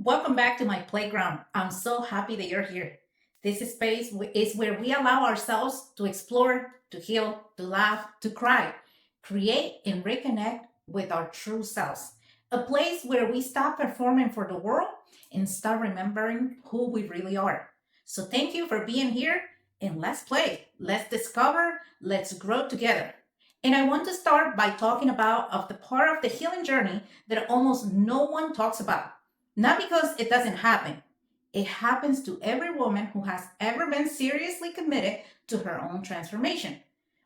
Welcome back to my playground. I'm so happy that you're here. This space is where we allow ourselves to explore, to heal, to laugh, to cry, create, and reconnect with our true selves. A place where we stop performing for the world and start remembering who we really are. So, thank you for being here, and let's play, let's discover, let's grow together. And I want to start by talking about the part of the healing journey that almost no one talks about, not because it doesn't happen. It happens to every woman who has ever been seriously committed to her own transformation.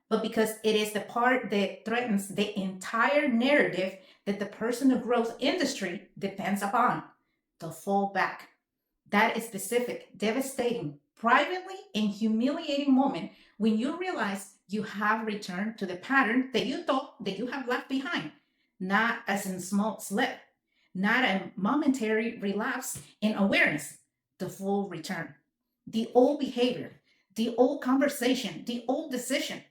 But because it is the part that threatens the entire narrative that the personal growth industry depends upon, the fall back. That is specific, devastating, privately and humiliating moment when you realize you have returned to the pattern that you thought that you have left behind, not as a small slip, not a momentary relapse in awareness, the full return. The old behavior, the old conversation, the old decision,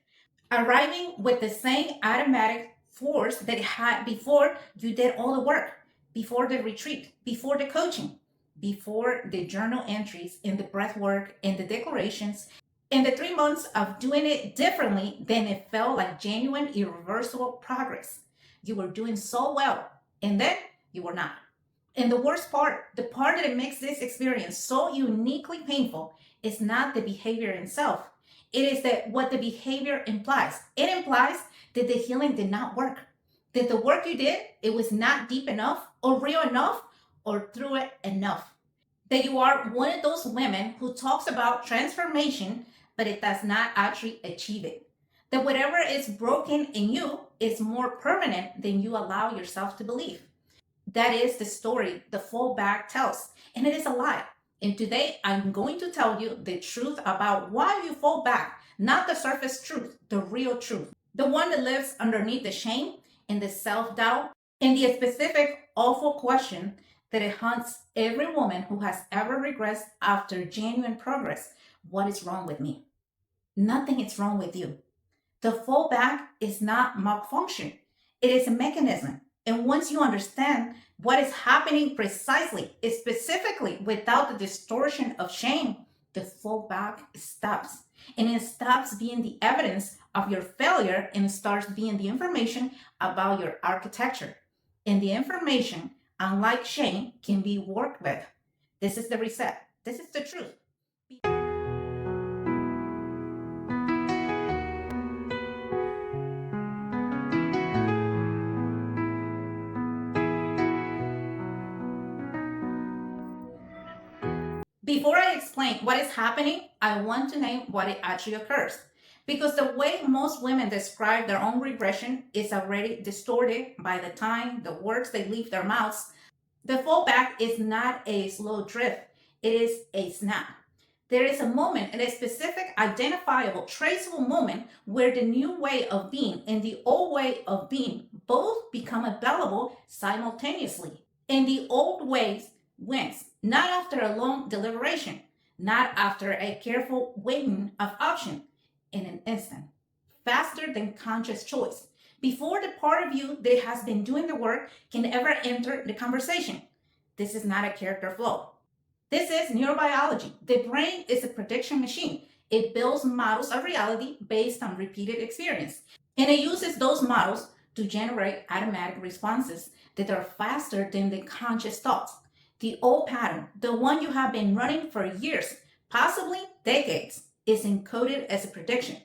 arriving with the same automatic force that it had before you did all the work, before the retreat, before the coaching, before the journal entries and the breath work and the declarations, and the 3 months of doing it differently, then it felt like genuine, irreversible progress. You were doing so well, and then you were not. And the worst part, the part that makes this experience so uniquely painful, is not the behavior itself. It is that what the behavior implies. It implies that the healing did not work. That the work you did, it was not deep enough or real enough or through it enough. That you are one of those women who talks about transformation, but it does not actually achieve it. That whatever is broken in you is more permanent than you allow yourself to believe. That is the story the fallback tells, and it is a lie. And today I'm going to tell you the truth about why you fall back, not the surface truth, the real truth, the one that lives underneath the shame and the self doubt and the specific awful question that it haunts every woman who has ever regressed after genuine progress. What is wrong with me? Nothing is wrong with you. The fallback is not malfunction, it is a mechanism. And once you understand what is happening precisely, specifically without the distortion of shame, the fallback stops. And it stops being the evidence of your failure and starts being the information about your architecture. And the information, unlike shame, can be worked with. This is the reset. This is the truth. Before I explain what is happening, I want to name what it actually occurs. Because the way most women describe their own regression is already distorted by the time the words they leave their mouths. The fallback is not a slow drift, it is a snap. There is a moment, a specific, identifiable, traceable moment where the new way of being and the old way of being both become available simultaneously. And the old ways wins, not after a long deliberation, not after a careful weighing of options, in an instant, faster than conscious choice, before the part of you that has been doing the work can ever enter the conversation. This is not a character flaw. This is neurobiology. The brain is a prediction machine. It builds models of reality based on repeated experience. And it uses those models to generate automatic responses that are faster than the conscious thoughts. The old pattern, the one you have been running for years, possibly decades, is encoded as a prediction.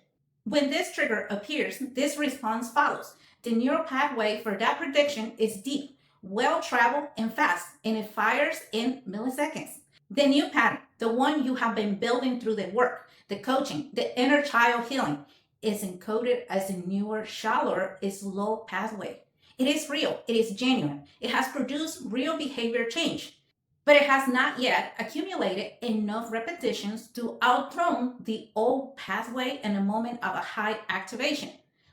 When this trigger appears, this response follows. The neural pathway for that prediction is deep, well traveled, and fast, and it fires in milliseconds. The new pattern, the one you have been building through the work, the coaching, the inner child healing, is encoded as a newer, shallower, slow pathway. It is real, it is genuine, it has produced real behavior change, but it has not yet accumulated enough repetitions to outrun the old pathway in a moment of a high activation.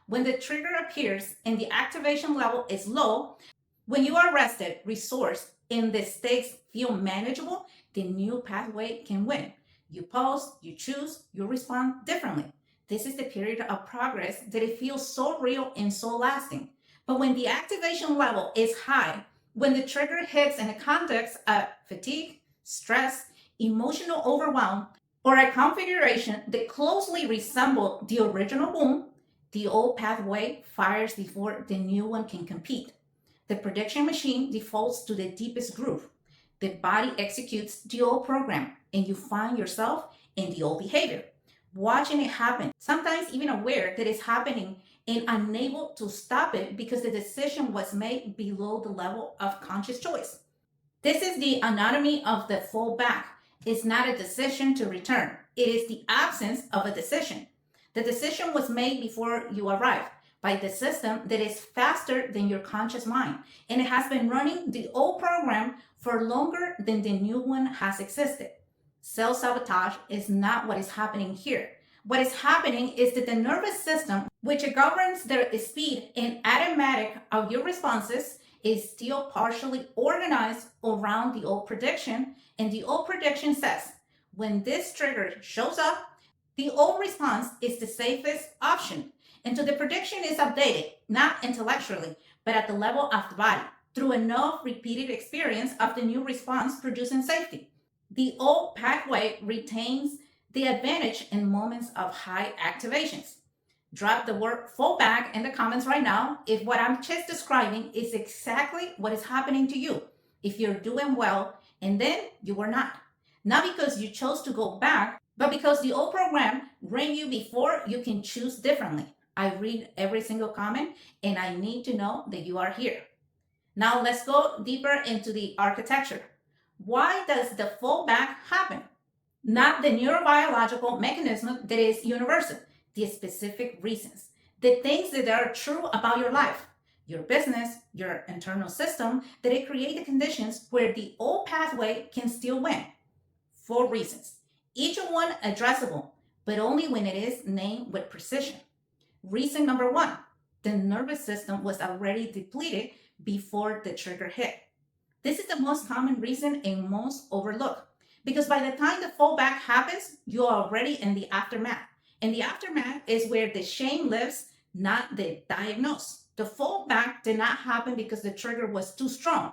When the trigger appears and the activation level is low, when you are rested, resourced, and the stakes feel manageable, the new pathway can win. You pause, you choose, you respond differently. This is the period of progress that it feels so real and so lasting. But when the activation level is high, When the trigger hits in a context of fatigue, stress, emotional overwhelm, or a configuration that closely resembles the original wound, the old pathway fires before the new one can compete. The prediction machine defaults to the deepest groove. The body executes the old program, and you find yourself in the old behavior, watching it happen, sometimes even aware that it's happening and unable to stop it because the decision was made below the level of conscious choice. This is the anatomy of the fallback. It's not a decision to return, it is the absence of a decision. The decision was made before you arrived by the system that is faster than your conscious mind, and it has been running the old program for longer than the new one has existed. Self sabotage is not what is happening here. What is happening is that the nervous system, which governs the speed and automatic of your responses, is still partially organized around the old prediction. And the old prediction says, when this trigger shows up, the old response is the safest option. And so the prediction is updated, not intellectually, but at the level of the body, through enough repeated experience of the new response producing safety. The old pathway retains the advantage in moments of high activations. Drop the word fallback in the comments right now if what I'm just describing is exactly what is happening to you. If you're doing well and then you were not. Not because you chose to go back, but because the old program ran you before you can choose differently. I read every single comment and I need to know that you are here. Now let's go deeper into the architecture. Why does the fallback happen? Not the neurobiological mechanism that is universal, the specific reasons, the things that are true about your life, your business, your internal system, that it create the conditions where the old pathway can still win. 4 reasons, each one addressable, but only when it is named with precision. Reason number 1, the nervous system was already depleted before the trigger hit. This is the most common reason and most overlooked. Because by the time the fallback happens, you're already in the aftermath. And the aftermath is where the shame lives, not the diagnosis. The fallback did not happen because the trigger was too strong.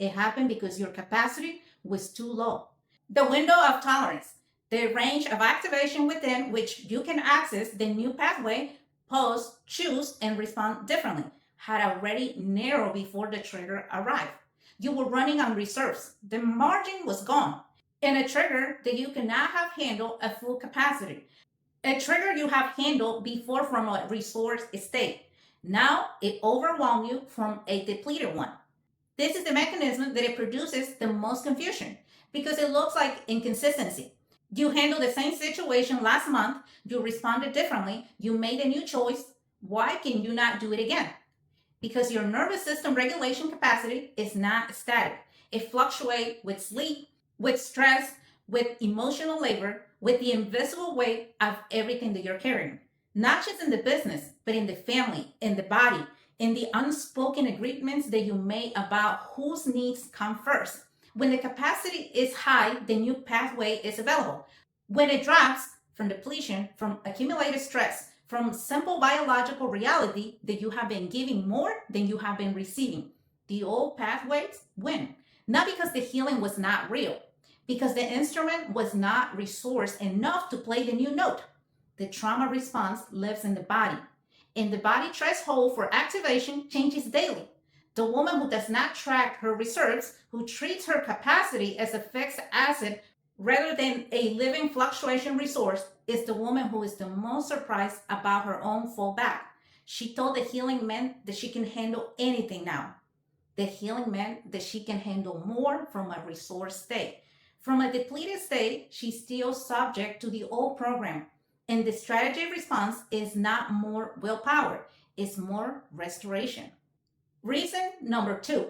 It happened because your capacity was too low. The window of tolerance, the range of activation within which you can access the new pathway, pause, choose, and respond differently, had already narrowed before the trigger arrived. You were running on reserves. The margin was gone. And a trigger that you cannot have handled at full capacity. A trigger you have handled before from a resource state. Now it overwhelms you from a depleted one. This is the mechanism that it produces the most confusion because it looks like inconsistency. You handled the same situation last month, you responded differently, you made a new choice. Why can you not do it again? Because your nervous system regulation capacity is not static. It fluctuates with sleep, with stress, with emotional labor, with the invisible weight of everything that you're carrying. Not just in the business, but in the family, in the body, in the unspoken agreements that you made about whose needs come first. When the capacity is high, the new pathway is available. When it drops from depletion, from accumulated stress, from simple biological reality that you have been giving more than you have been receiving, the old pathways win. Not because the healing was not real, because the instrument was not resourced enough to play the new note. The trauma response lives in the body, and the body threshold for activation changes daily. The woman who does not track her reserves, who treats her capacity as a fixed asset rather than a living fluctuation resource, is the woman who is the most surprised about her own fallback. She told the healing meant that she can handle anything now. The healing meant that she can handle more from a resource state. From a depleted state, she's still subject to the old program. And the strategy response is not more willpower, it's more restoration. Reason number 2,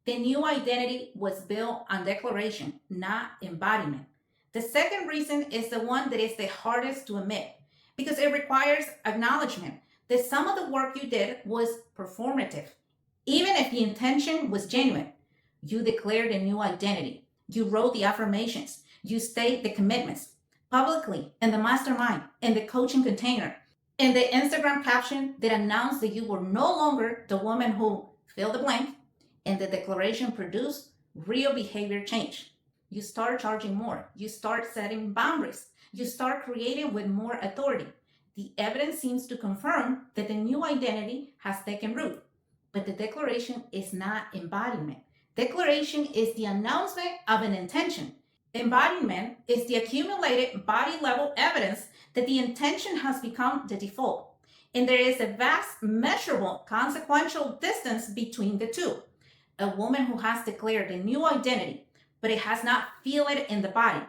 the new identity was built on declaration, not embodiment. The second reason is the one that is the hardest to admit because it requires acknowledgement that some of the work you did was performative. Even if the intention was genuine, you declared a new identity. You wrote the affirmations. You state the commitments publicly in the mastermind, in the coaching container, in the Instagram caption that announced that you were no longer the woman who fill the blank. And the declaration produced real behavior change. You start charging more. You start setting boundaries. You start creating with more authority. The evidence seems to confirm that the new identity has taken root. But the declaration is not embodiment. Declaration is the announcement of an intention. Embodiment is the accumulated body level evidence that the intention has become the default. And there is a vast, measurable, consequential distance between the two. A woman who has declared a new identity, but it has not feel it in the body,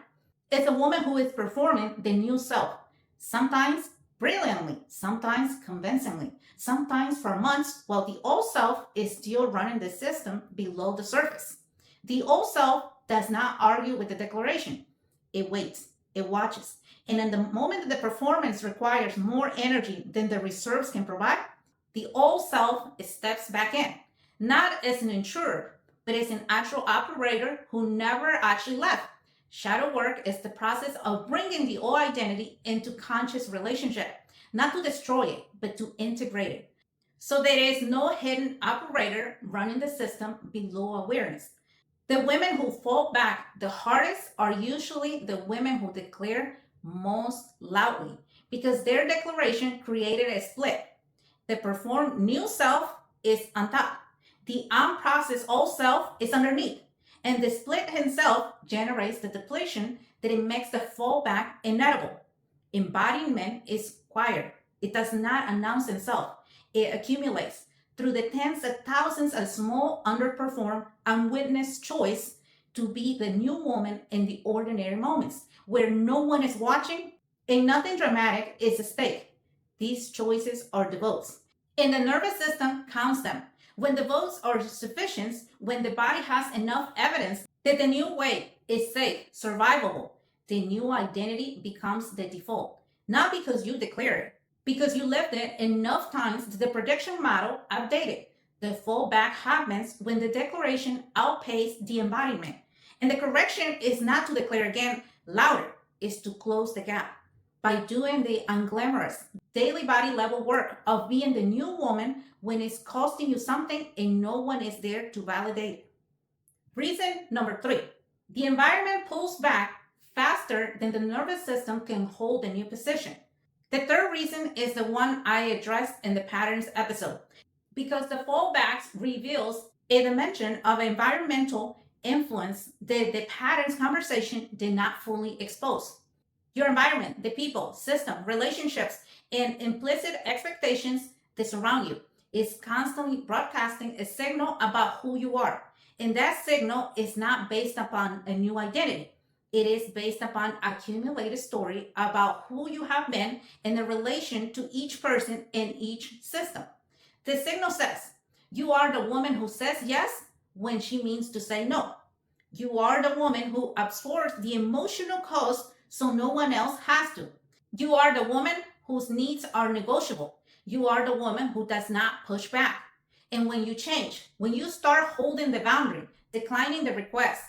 is a woman who is performing the new self, sometimes brilliantly, sometimes convincingly, sometimes for months, while the old self is still running the system below the surface. The old self does not argue with the declaration. It waits, it watches. And in the moment that the performance requires more energy than the reserves can provide, the old self steps back in, not as an intruder, but as an actual operator who never actually left. Shadow work is the process of bringing the old identity into conscious relationship, not to destroy it, but to integrate it. So there is no hidden operator running the system below awareness. The women who fall back the hardest are usually the women who declare most loudly because their declaration created a split. The performed new self is on top. The unprocessed old self is underneath. And the split himself generates the depletion that it makes the fallback inedible. Embodiment is quiet. It does not announce itself. It accumulates through the tens of thousands of small, underperformed, unwitnessed choice to be the new woman in the ordinary moments where no one is watching and nothing dramatic is at stake. These choices are the votes. And the nervous system counts them. When the votes are sufficient, when the body has enough evidence that the new way is safe, survivable, the new identity becomes the default. Not because you declare it, because you lived it enough times that the prediction model updated. The fallback happens when the declaration outpaced the embodiment. And the correction is not to declare again louder, it's to close the gap by doing the unglamorous daily body level work of being the new woman when it's costing you something and no one is there to validate it. Reason number 3, the environment pulls back faster than the nervous system can hold a new position. The third reason is the one I addressed in the patterns episode, because the fallbacks reveals a dimension of environmental influence that the patterns conversation did not fully expose. Your environment, the people, system, relationships, and implicit expectations that surround you is constantly broadcasting a signal about who you are. And that signal is not based upon a new identity. It is based upon accumulated story about who you have been in the relation to each person in each system. The signal says, you are the woman who says yes when she means to say no. You are the woman who absorbs the emotional cost so no one else has to. You are the woman whose needs are negotiable. You are the woman who does not push back. And when you change, when you start holding the boundary, declining the request,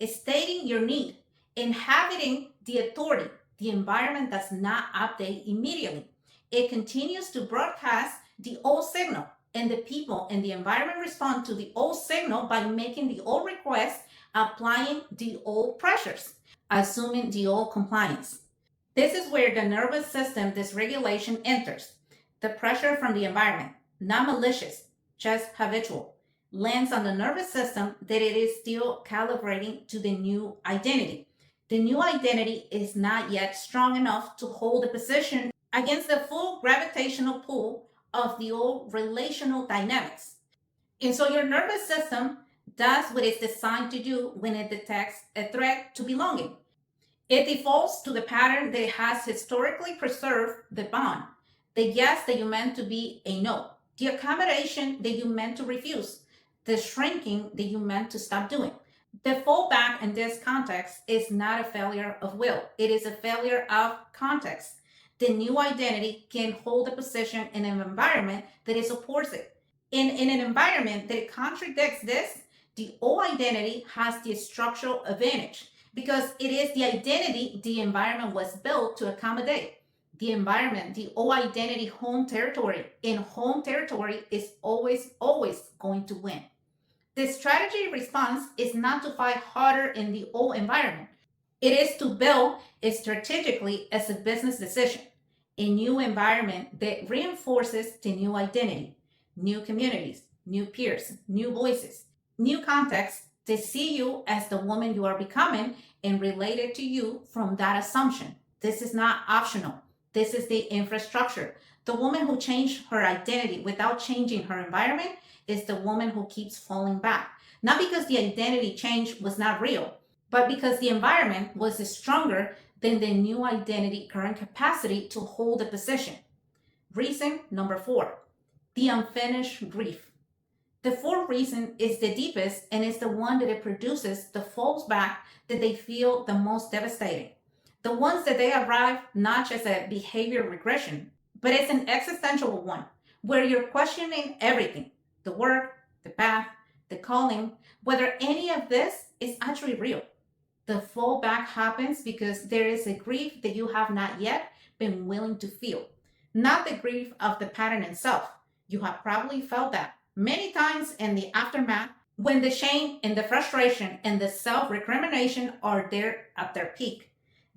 stating your need, inhabiting the authority, the environment does not update immediately. It continues to broadcast the old signal, and the people in the environment respond to the old signal by making the old request, applying the old pressures, assuming the old compliance. This is where the nervous system dysregulation enters. The pressure from the environment, not malicious, just habitual, lands on the nervous system that it is still calibrating to the new identity. The new identity is not yet strong enough to hold a position against the full gravitational pull of the old relational dynamics. And so your nervous system does what it's designed to do when it detects a threat to belonging. It defaults to the pattern that has historically preserved the bond, the yes that you meant to be a no, the accommodation that you meant to refuse, the shrinking that you meant to stop doing. The fallback in this context is not a failure of will, it is a failure of context. The new identity can hold a position in an environment that it supports it. In an environment that contradicts this, the old identity has the structural advantage because it is the identity the environment was built to accommodate. The environment, the old identity, home territory, and home territory is always going to win. The strategy response is not to fight harder in the old environment. It is to build it strategically as a business decision, a new environment that reinforces the new identity, new communities, new peers, new voices, new contexts to see you as the woman you are becoming and related to you from that assumption. This is not optional. This is the infrastructure. The woman who changed her identity without changing her environment is the woman who keeps falling back. Not because the identity change was not real, but because the environment was stronger than the new identity current capacity to hold a position. Reason number 4, the unfinished grief. The fourth reason is the deepest and is the one that it produces the falls back that they feel the most devastating. The ones that they arrive not just a behavior regression, but it's an existential one where you're questioning everything, the work, the path, the calling, whether any of this is actually real. The fallback happens because there is a grief that you have not yet been willing to feel, not the grief of the pattern itself. You have probably felt that many times in the aftermath when the shame and the frustration and the self recrimination are there at their peak.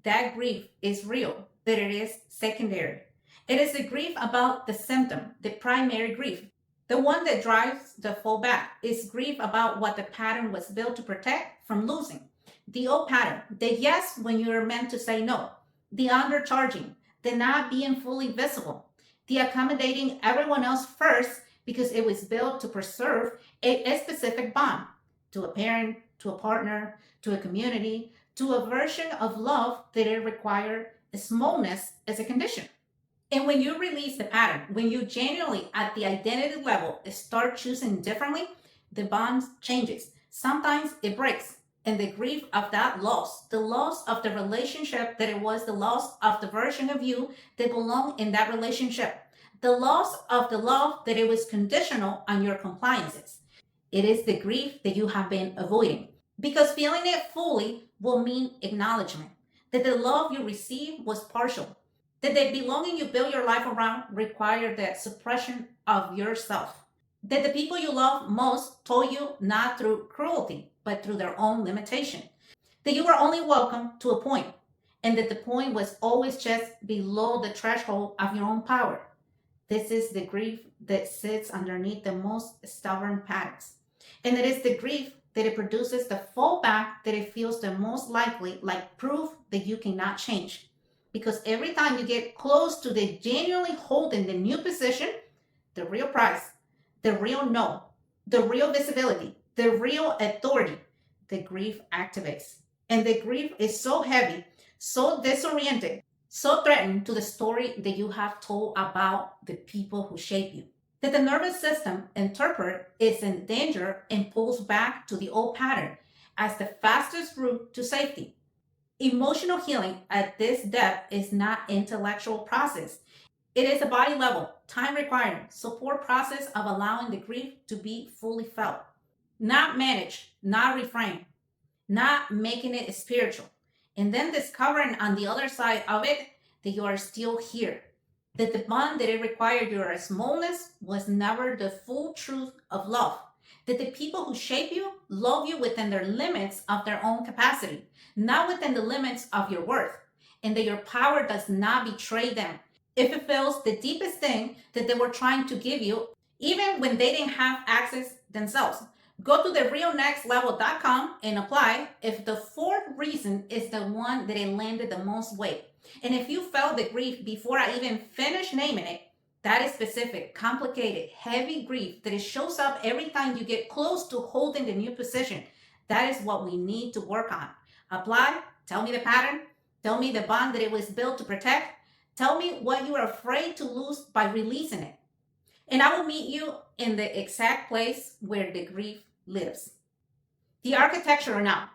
That grief is real, but it is secondary. It is the grief about the symptom, the primary grief. The one that drives the fallback is grief about what the pattern was built to protect from losing. The old pattern, the yes when you're meant to say no, the undercharging, the not being fully visible, the accommodating everyone else first because it was built to preserve a specific bond to a parent, to a partner, to a community, to a version of love that it required smallness as a condition. And when you release the pattern, when you genuinely at the identity level start choosing differently, the bond changes. Sometimes it breaks. And the grief of that loss, the loss of the relationship that it was the loss of the version of you that belonged in that relationship, the loss of the love that it was conditional on your compliances. It is the grief that you have been avoiding because feeling it fully will mean acknowledgement that the love you received was partial, that the belonging you build your life around required the suppression of yourself, that the people you love most told you not through cruelty, but through their own limitation, that you were only welcome to a point, and that the point was always just below the threshold of your own power. This is the grief that sits underneath the most stubborn patterns. And it is the grief that it produces the fallback that it feels the most likely like proof that you cannot change. Because every time you get close to the genuinely holding the new position, the real price, the real no, the real visibility, the real authority, the grief activates. And the grief is so heavy, so disoriented, so threatened to the story that you have told about the people who shape you, that the nervous system interprets it's in danger and pulls back to the old pattern as the fastest route to safety. Emotional healing at this depth is not intellectual process. It is a body level, time requiring, support process of allowing the grief to be fully felt. Not managed, not reframed, not making it spiritual. And then discovering on the other side of it that you are still here. That the bond that it required your smallness was never the full truth of love. That the people who shape you love you within their limits of their own capacity, not within the limits of your worth. And that your power does not betray them if it feels the deepest thing that they were trying to give you, even when they didn't have access themselves. Go to therealnextlevel.com and apply if the fourth reason is the one that it landed the most weight. And if you felt the grief before I even finished naming it, that is specific, complicated, heavy grief that it shows up every time you get close to holding the new position. That is what we need to work on. Apply, tell me the pattern, tell me the bond that it was built to protect, tell me what you are afraid to lose by releasing it. And I will meet you in the exact place where the grief lives. The architecture now,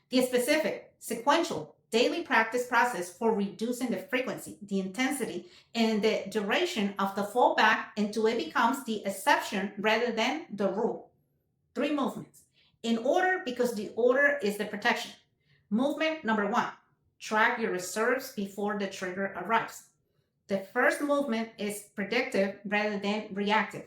the specific, sequential, daily practice process for reducing the frequency, the intensity, and the duration of the fallback until it becomes the exception rather than the rule. 3 movements. In order, because the order is the protection. Movement number 1, track your reserves before the trigger arrives. The first movement is predictive rather than reactive.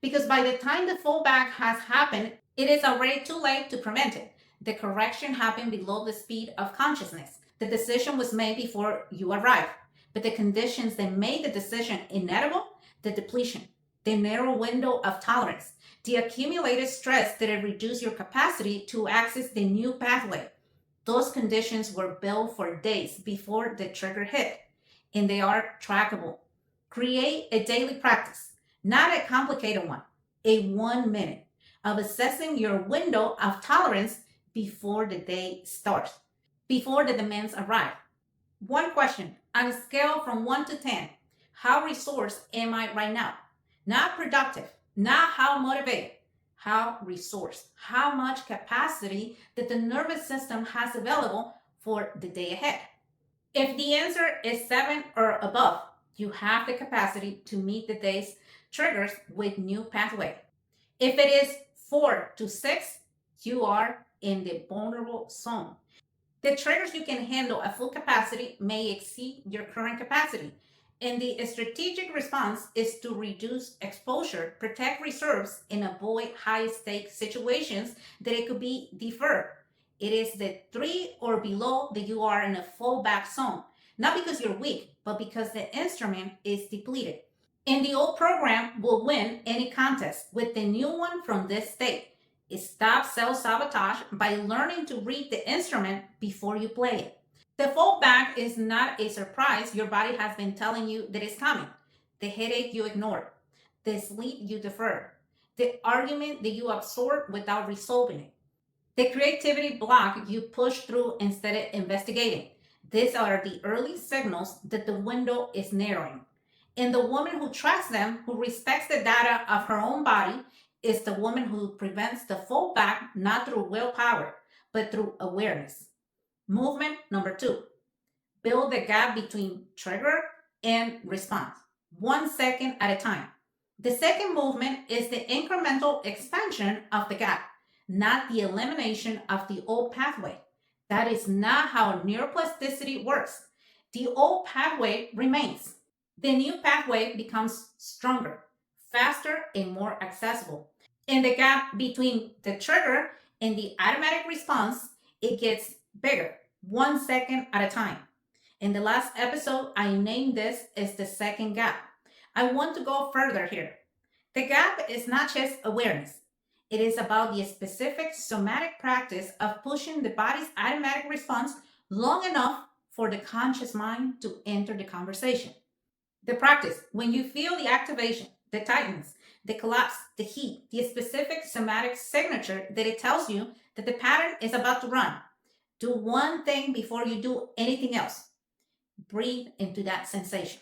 Because by the time the fallback has happened, It is already too late to prevent it. The correction happened below the speed of consciousness. The decision was made before you arrived, but the conditions that made the decision inedible, the depletion, the narrow window of tolerance, the accumulated stress that had reduced your capacity to access the new pathway, those conditions were built for days before the trigger hit, and they are trackable. Create a daily practice, not a complicated one, a 1 minute of assessing your window of tolerance before the day starts, before the demands arrive. One question on a scale from 1 to 10, how resourced am I right now? Not productive, not how motivated, how resourced, how much capacity that the nervous system has available for the day ahead. If the answer is 7 or above, you have the capacity to meet the day's triggers with new pathway. If it is 4 to 6, you are in the vulnerable zone. The triggers you can handle at full capacity may exceed your current capacity. And the strategic response is to reduce exposure, protect reserves, and avoid high stake situations that it could be deferred. It is the 3 or below that you are in a fallback zone, not because you're weak, but because the instrument is depleted. And the old program will win any contest with the new one from this state. Stop self-sabotage by learning to read the instrument before you play it. The fallback is not a surprise. Your body has been telling you that it's coming. The headache you ignored, the sleep you deferred, the argument that you absorbed without resolving it, the creativity block you push through instead of investigating. These are the early signals that the window is narrowing. And the woman who tracks them, who respects the data of her own body, is the woman who prevents the fallback not through willpower, but through awareness. Movement number 2, build the gap between trigger and response, 1 second at a time. The second movement is the incremental expansion of the gap, not the elimination of the old pathway. That is not how neuroplasticity works. The old pathway remains. The new pathway becomes stronger, faster, and more accessible. And the gap between the trigger and the automatic response, it gets bigger, 1 second at a time. In the last episode, I named this as the second gap. I want to go further here. The gap is not just awareness. It is about the specific somatic practice of pushing the body's automatic response long enough for the conscious mind to enter the conversation. The practice, when you feel the activation, the tightness, the collapse, the heat, the specific somatic signature that it tells you that the pattern is about to run, do one thing before you do anything else. Breathe into that sensation.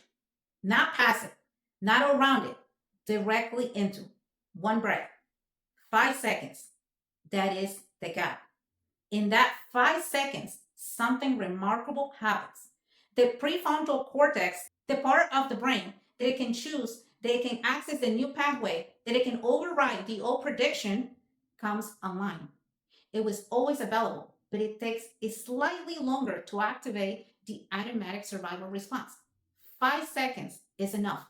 Not pass it, not around it, directly into one breath. 5 seconds. That is the gap. In that 5 seconds, something remarkable happens. The prefrontal cortex, the part of the brain that it can choose, that it can access the new pathway, that it can override the old prediction, comes online. It was always available, but it takes slightly longer to activate the automatic survival response. 5 seconds is enough.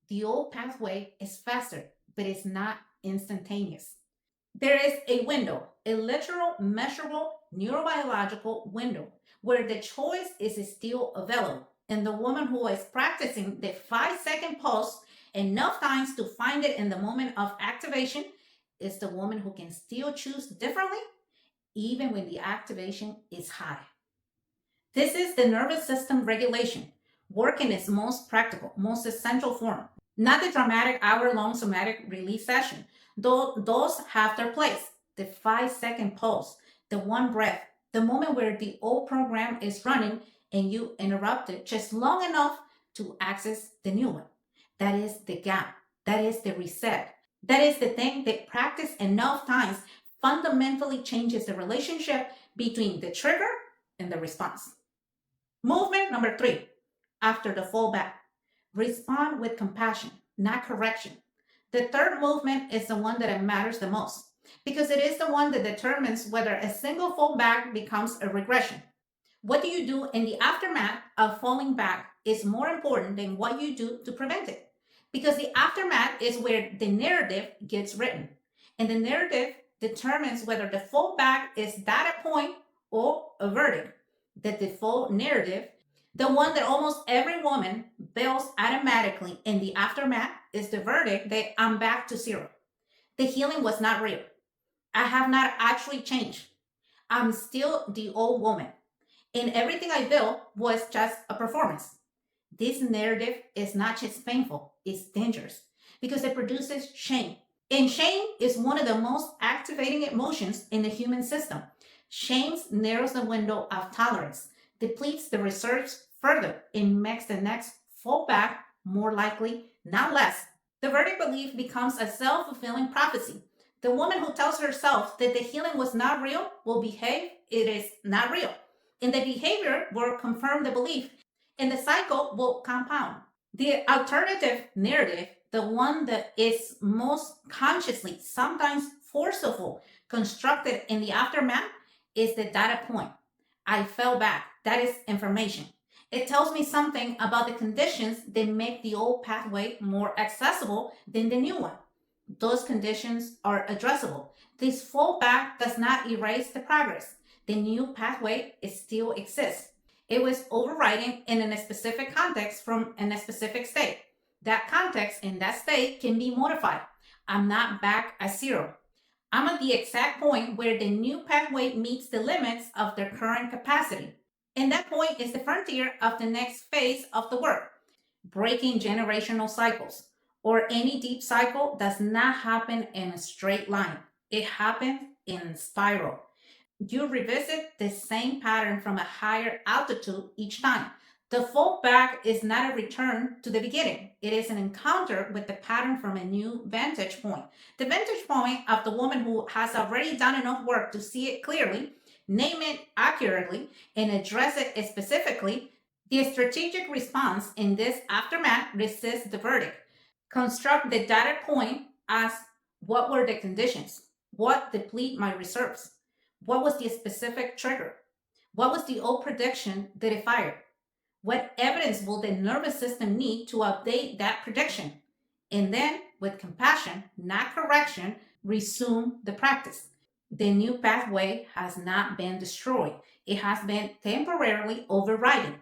The old pathway is faster, but it's not instantaneous. There is a window, a literal, measurable, neurobiological window where the choice is still available. And the woman who is practicing the 5 second pulse enough times to find it in the moment of activation is the woman who can still choose differently even when the activation is high. This is the nervous system regulation, work in its most practical, most essential form. Not the dramatic hour-long somatic relief session. Though those have their place. The 5 second pulse, the one breath, the moment where the old program is running and you interrupt it just long enough to access the new one. That is the gap. That is the reset. That is the thing that practice enough times fundamentally changes the relationship between the trigger and the response. Movement number 3, after the fallback. Respond with compassion, not correction. The third movement is the one that matters the most because it is the one that determines whether a single fallback becomes a regression. What do you do in the aftermath of falling back is more important than what you do to prevent it because the aftermath is where the narrative gets written. And the narrative determines whether the fallback is data point or a verdict. The default narrative, the one that almost every woman builds automatically in the aftermath, is the verdict that I'm back to zero. The healing was not real. I have not actually changed. I'm still the old woman. And everything I built was just a performance. This narrative is not just painful, it's dangerous because it produces shame. And shame is one of the most activating emotions in the human system. Shame narrows the window of tolerance, depletes the reserves further, and makes the next fallback more likely, not less. The verdict belief becomes a self fulfilling prophecy. The woman who tells herself that the healing was not real will behave it is not real. And the behavior will confirm the belief, and the cycle will compound. The alternative narrative, the one that is most consciously, sometimes forceful, constructed in the aftermath, is the data point. I fell back. That is information. It tells me something about the conditions that make the old pathway more accessible than the new one. Those conditions are addressable. This fallback does not erase the progress. The new pathway still exists. It was overriding in a specific context from a specific state. That context in that state can be modified. I'm not back at zero. I'm at the exact point where the new pathway meets the limits of their current capacity. And that point is the frontier of the next phase of the work. Breaking generational cycles or any deep cycle does not happen in a straight line. It happens in spiral. You revisit the same pattern from a higher altitude each time. The fallback is not a return to the beginning. It is an encounter with the pattern from a new vantage point. The vantage point of the woman who has already done enough work to see it clearly, name it accurately, and address it specifically. The strategic response in this aftermath resists the verdict. Construct the data point as what were the conditions? What deplete my reserves? What was the specific trigger? What was the old prediction that it fired? What evidence will the nervous system need to update that prediction? And then, with compassion, not correction, resume the practice. The new pathway has not been destroyed, it has been temporarily overridden.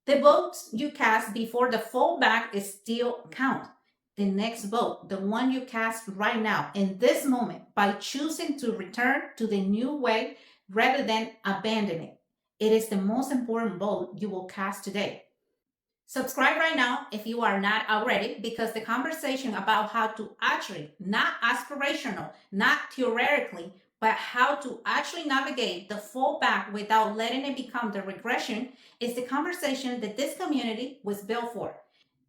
The votes you cast before the fallback is still count. The next vote, the one you cast right now, in this moment, by choosing to return to the new way rather than abandon it. It is the most important vote you will cast today. Subscribe right now if you are not already, because the conversation about how to actually, not aspirational, not theoretically, but how to actually navigate the fallback without letting it become the regression is the conversation that this community was built for.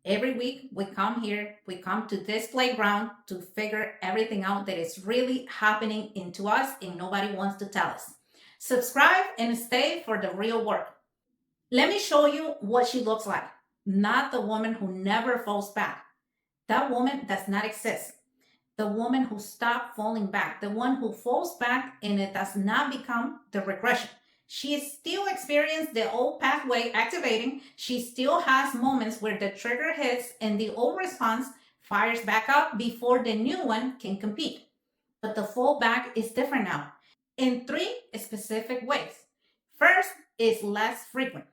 Every week we come here, we come to this playground to figure everything out that is really happening into us and nobody wants to tell us. Subscribe and stay for the real work. Let me show you what she looks like. Not the woman who never falls back. That woman does not exist. The woman who stopped falling back, the one who falls back and it does not become the regression. She still experiences the old pathway activating. She still has moments where the trigger hits and the old response fires back up before the new one can compete. But the fallback is different now in three specific ways. First is less frequent.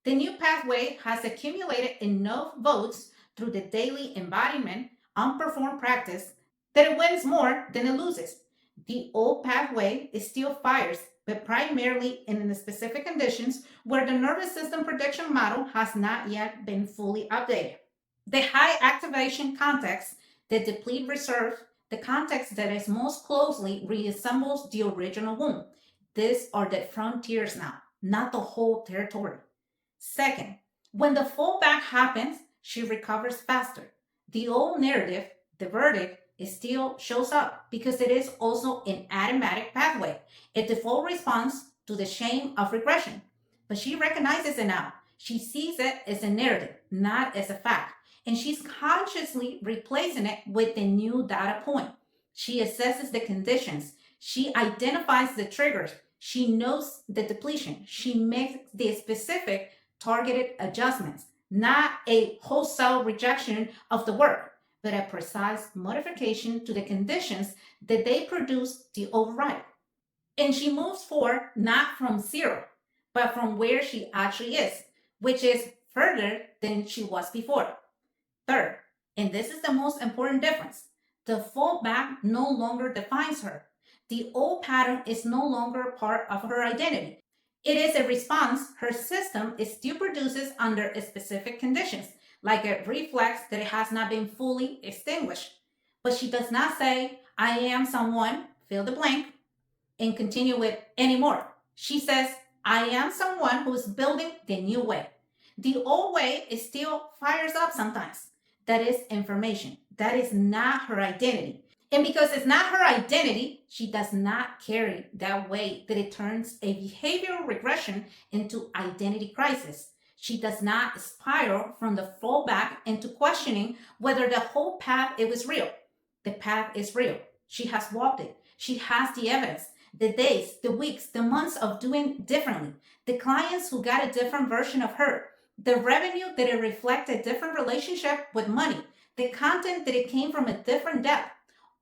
The new pathway has accumulated enough votes through the daily embodiment, unperformed practice, that it wins more than it loses. The old pathway is still fires, but primarily in the specific conditions where the nervous system prediction model has not yet been fully updated. The high activation context that deplete reserve, the context that is most closely reassembles the original womb. These are the frontiers now, not the whole territory. Second, when the fallback happens, she recovers faster. The old narrative, the verdict, it still shows up because it is also an automatic pathway, a default response to the shame of regression. But she recognizes it now. She sees it as a narrative, not as a fact. And she's consciously replacing it with a new data point. She assesses the conditions. She identifies the triggers. She knows the depletion. She makes the specific targeted adjustments, not a wholesale rejection of the work, but a precise modification to the conditions that they produce the override. And she moves forward not from zero, but from where she actually is, which is further than she was before. Third, and this is the most important difference, the fallback no longer defines her. The old pattern is no longer part of her identity. It is a response her system still produces under specific conditions, like a reflex that has not been fully extinguished. But she does not say, I am someone, fill the blank, and continue with anymore. She says, I am someone who's building the new way. The old way is still fires up sometimes. That is information. That is not her identity. And because it's not her identity, she does not carry that weight that it turns a behavioral regression into identity crisis. She does not spiral from the fallback into questioning whether the whole path it was real. The path is real. She has walked it. She has the evidence, the days, the weeks, the months of doing differently, the clients who got a different version of her, the revenue that it reflected a different relationship with money, the content that it came from a different depth.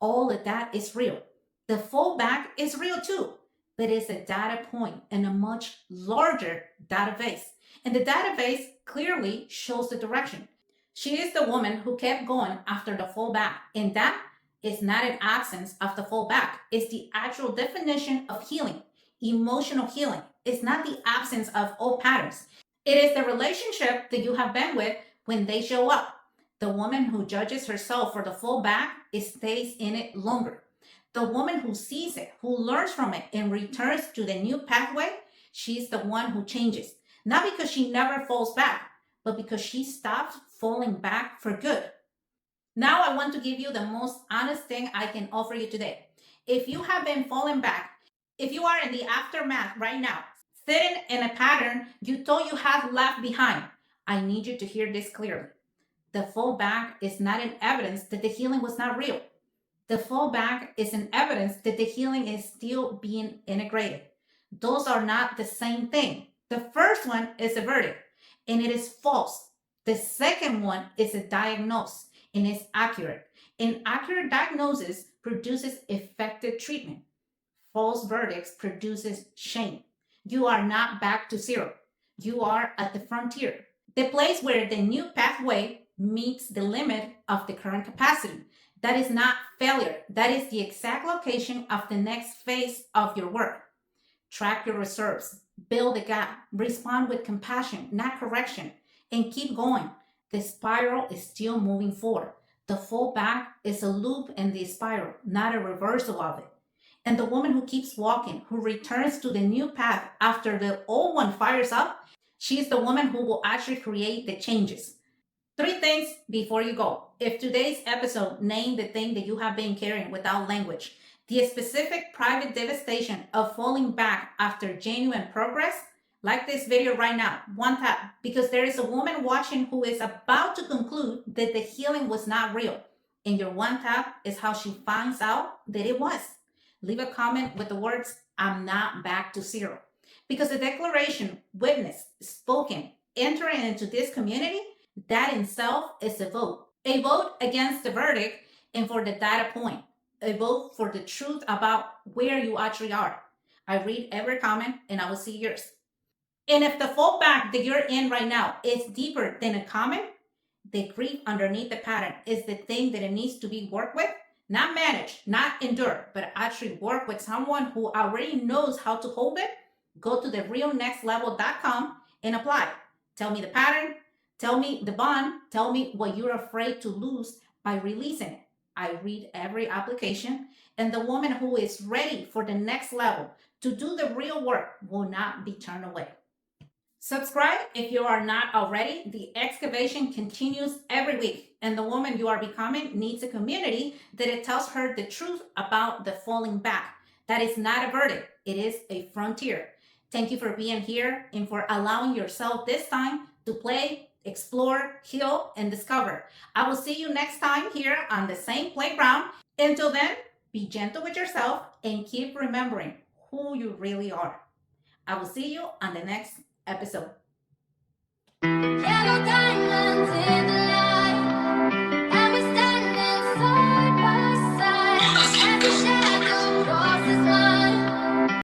All of that is real. The fallback is real too, but it's a data point in a much larger database. And the database clearly shows the direction. She is the woman who kept going after the fallback, and that is not an absence of the fallback. It's the actual definition of healing, emotional healing. It's not the absence of old patterns. It is the relationship that you have been with when they show up. The woman who judges herself for the fallback stays in it longer. The woman who sees it, who learns from it, and returns to the new pathway, she's the one who changes. Not because she never falls back, but because she stops falling back for good. Now I want to give you the most honest thing I can offer you today. If you have been falling back, if you are in the aftermath right now, sitting in a pattern you thought you had left behind, I need you to hear this clearly. The fallback is not an evidence that the healing was not real. The fallback is an evidence that the healing is still being integrated. Those are not the same thing. The first one is a verdict, and it is false. The second one is a diagnosis, and it's accurate. An accurate diagnosis produces effective treatment. False verdicts produces shame. You are not back to zero. You are at the frontier, the place where the new pathway meets the limit of the current capacity. That is not failure. That is the exact location of the next phase of your work. Track your reserves, build a gap, respond with compassion, not correction, and keep going. The spiral is still moving forward. The fallback is a loop in the spiral, not a reversal of it. And the woman who keeps walking, who returns to the new path after the old one fires up, she's the woman who will actually create the changes. 3 things before you go. If today's episode named the thing that you have been carrying without language, the specific private devastation of falling back after genuine progress, like this video right now, one tap, because there is a woman watching who is about to conclude that the healing was not real. And your one tap is how she finds out that it was. Leave a comment with the words, I'm not back to zero. Because the declaration, witnessed, spoken, entering into this community, that in itself is a vote. A vote against the verdict and for the data point. A vote for the truth about where you actually are. I read every comment and I will see yours. And if the fallback that you're in right now is deeper than a comment, the grief underneath the pattern is the thing that it needs to be worked with, not managed, not endure, but actually work with someone who already knows how to hold it. Go to therealnextlevel.com and apply. Tell me the pattern, tell me the bond, tell me what you're afraid to lose by releasing it. I read every application, and the woman who is ready for the next level to do the real work will not be turned away. Subscribe if you are not already. The excavation continues every week, and the woman you are becoming needs a community that it tells her the truth about the falling back. That is not a verdict, it is a frontier. Thank you for being here and for allowing yourself this time to play, explore, heal, and discover. I will see you next time here on the same playground. Until then, be gentle with yourself and keep remembering who you really are. I will see you on the next episode. Yellow diamonds in the